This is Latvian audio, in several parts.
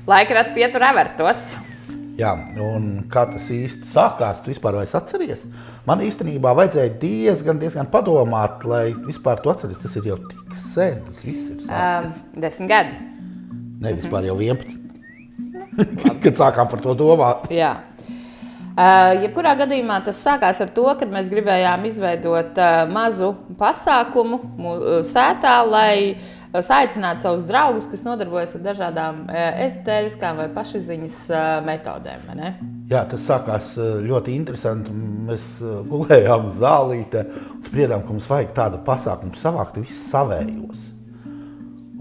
Laikrat pietur evertos. Jā, un kā tas īsti sākās, tu vispār vairs atceries? Man īstenībā vajadzēja diezgan padomāt, lai vispār tu atceries. Tas ir jau tik sen, tas viss ir sācies. 10 gadi. Ne, vispār jau 11. Kad sākām par to domāt. Jā. Jebkurā gadījumā tas sākās ar to, kad mēs gribējām izveidot mazu pasākumu sētā, lai saicinātu savus draugus, kas nodarbojas ar dažādām ezotēriskām vai pašizziņas metodēm. Ne? Jā, tas sākās ļoti interesanti. Mēs gulējām uz zālīte un spriedām, ka mums vajag tādu pasākumu savākt visus savējos.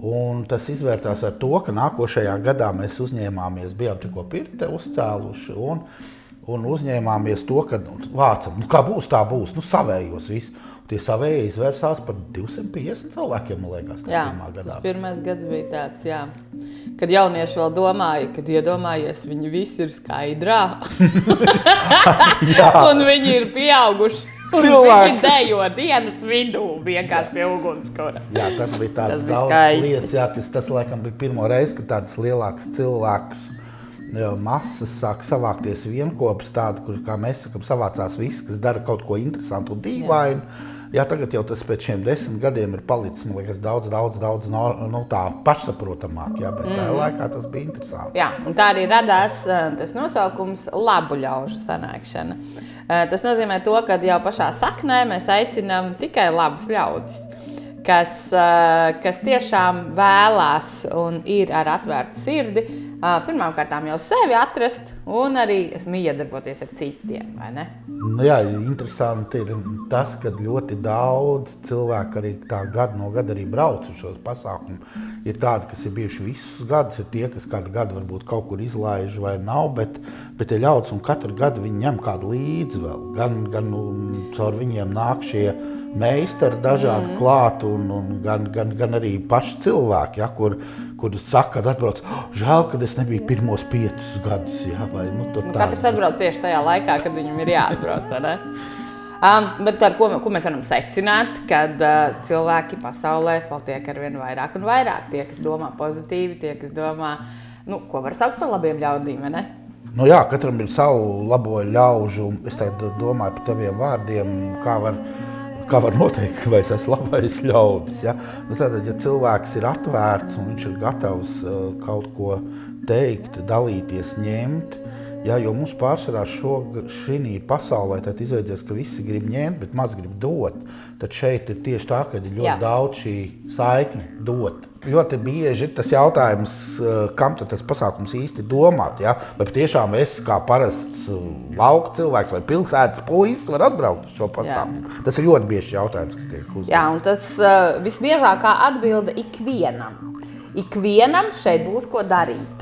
Un tas izvērtās ar to, ka nākošajā gadā mēs uzņēmāmies, bijām tikko pirte uzcēluši un uzņēmāmies to, ka vācam, kā būs, tā būs, savējos visu. Tie savējie izvērsās par 250 cilvēkiem, man liekas, pirmā gadā. Tas pirmais gads bija tāds, jā. Kad jaunieši vēl domāja, kad iedomājies, viņi visi ir skaidrā. Un viņi ir pieauguši. Viņi dejo dienas vidū vienkārši pie ugunskura. Jā, tas bija tāds daudz lietas, jā, tas laikam bija pirmo reizi, kad tādas lielākas cilvēkus masas sāk savākties vienkopus tādu, kur, kā mēs sakam, savācās viss, kas dara kaut ko interesantu un dīvainu. Jā, tagad jau tas pēc šiem 10 gadiem ir palicis, man liekas, daudz tā pašsaprotamāk, jā, bet tajā laikā tas bija interesanti. Jā, un tā arī radās tas nosaukums labu ļaužu sanākšana. Tas nozīmē to, ka jau pašā saknē mēs aicinām tikai labus ļaudis, kas tiešām vēlās un ir ar atvērtu sirdi, pirmkārtām jau sevi atrast un arī iedarboties ar citiem, vai ne? Jā, interesanti ir tas, ka ļoti daudz cilvēku arī tā gadu no gada arī brauc uz šos pasākumus. Ir tādi, kas ir bijuši visus gadus, ir tie, kas kādu gadu varbūt kaut kur izlaiž vai nav, bet ir ļaudis un katru gadu viņi ņem kādu līdzi vēl. Gan caur viņiem nāk šie meistari dažādi klāt un gan arī paši cilvēki, ja, kur saka, kad atbrauc, žēl, kad es nebiju pirmos 5 gadus. Ja, vai, katrs atbrauc tieši tajā laikā, kad viņam ir jāatbrauc, vai ne? Bet ar ko mēs varam secināt, kad cilvēki pasaulē paliek arvien vairāk un vairāk. Tie, kas domā pozitīvi, tie, kas domā, ko var saukt par labiem ļaudīm, vai ne? Jā, katram ir savu labo ļaužu. Es tagad domāju par taviem vārdiem, kā var noteikt, vai es esmu labais ļaudis. Ja? Tātad, ja cilvēks ir atvērts un viņš ir gatavs kaut ko teikt, dalīties, ņemt, ja, jo mums pārsvarā šī pasaulē tad izveidzies, ka visi grib ņemt, bet maz grib dot. Tad šeit ir tieši tā, ka ir ļoti daudz šī saikne dot. Ļoti bieži ir tas jautājums, kam tad tas pasākums īsti domāt. Ja? Vai tiešām es kā parasts lauka cilvēks vai pilsētas puisis var atbraukt uz šo pasākumu? Jā. Tas ir ļoti bieži jautājums, kas tiek uzdots. Jā, un tas visbiežākā atbilde ikvienam. Ikvienam šeit būs ko darīt.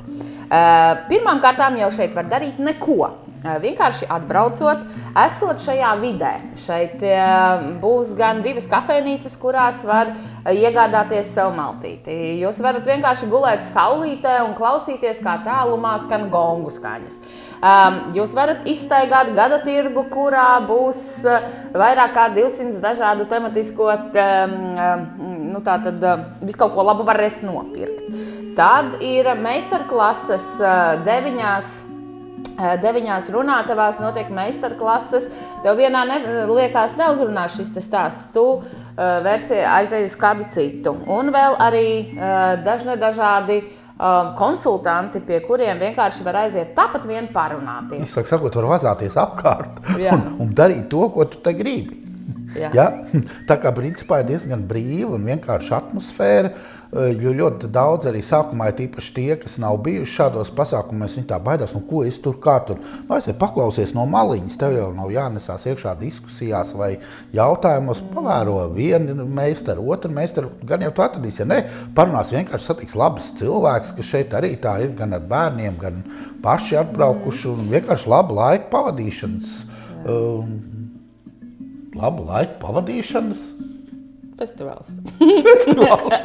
Pirmām kārtām jau šeit var darīt neko. Vienkārši atbraucot, esot šajā vidē. Šeit būs gan 2 kafejnīcas, kurās var iegādāties sev maltīti. Jūs varat vienkārši gulēt saulītē un klausīties, kā tālumā skan gongu skaņas. Jūs varat izstaigāt gada tirgu, kurā būs vairāk kā 200 dažādu tematisko, visu kaut ko labu varēs nopirkt. Tad ir meistarklases 9 runātavās notiek meistarklases. Tev vienā liekas neuzrunās šis stāsts, tu aizej uz kādu citu. Un vēl arī dažādi konsultanti, pie kuriem vienkārši var aiziet tāpat vien parunāties. Vislāk sakot, var vazāties apkārt un darīt to, ko tu te gribi. Ja? Tā kā principā ir diezgan brīva un vienkārši atmosfēra, jo ļoti daudz arī sākumā ir tīpaši tie, kas nav bijuši šādos pasākumos, viņi tā baidās, ko es tur, kā tur. Es paklausies no maliņas, tev jau nav jānesās iekšā diskusijās vai jautājumos, pavēro vienu meistaru, otru meistaru, gan jau tu atradīs, ja ne, parunās vienkārši satiks labas cilvēks, kas šeit arī tā ir, gan ar bērniem, gan paši atbraukuši un vienkārši labu laiku pavadīšanas. Labu laiku pavadīšanas. Festivāls. Festivāls.